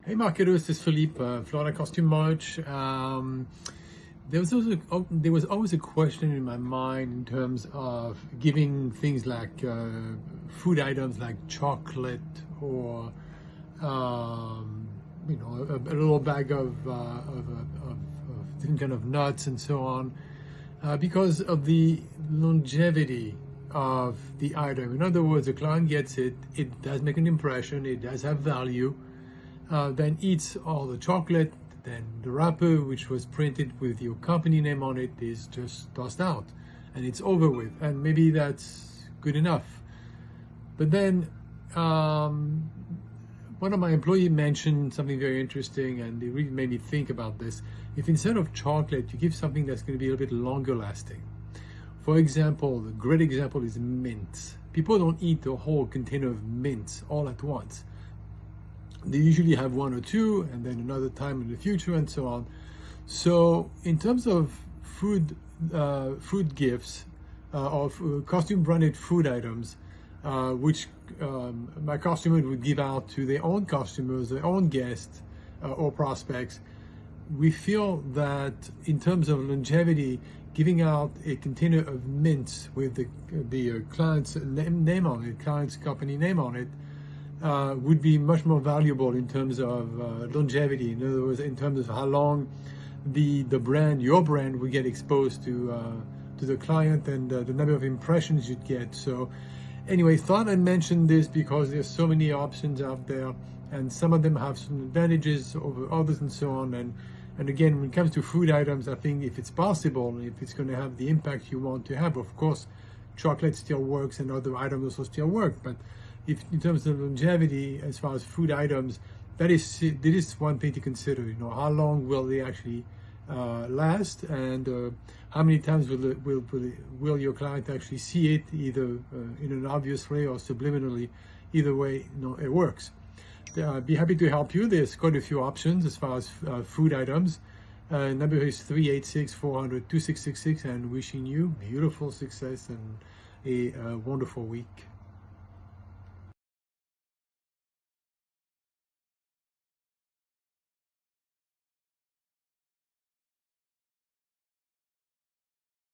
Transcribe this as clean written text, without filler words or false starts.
Hey marketers, this is Philippe, Florida Costume Merch. There was always a question in my mind in terms of giving things like food items like chocolate or a little bag of different kind of nuts and so on, because of the longevity of the item. In other words, the client gets it, it does make an impression, it does have value. Then eats all the chocolate, then the wrapper, which was printed with your company name on it, is just tossed out and it's over with, and maybe that's good enough. But then one of my employees mentioned something very interesting, and it really made me think about this. If instead of chocolate you give something that's going to be a little bit longer lasting, for example, the great example is mints. People don't eat the whole container of mints all at once. They usually have one or two, and then another time in the future, and so on. So, in terms of food gifts or costume branded food items, which my customer would give out to their own customers, their own guests or prospects, we feel that in terms of longevity, giving out a container of mints with the client's name on it, client's company name on it, would be much more valuable in terms of longevity. In other words, in terms of how long the brand, your brand, would get exposed to the client, and the number of impressions you'd get. So anyway, thought I'd mention this because there's so many options out there, and some of them have some advantages over others and so on. And again, when it comes to food items, I think if it's possible, if it's going to have the impact you want to have, of course, chocolate still works and other items also still work. But if in terms of longevity, as far as food items, that is one thing to consider. You know, how long will they actually last, and how many times will your client actually see it, either in an obvious way or subliminally. Either way, you know, it works. Be happy to help you. There's quite a few options as far as food items. Number is 386-400-2666, and wishing you beautiful success and a wonderful week.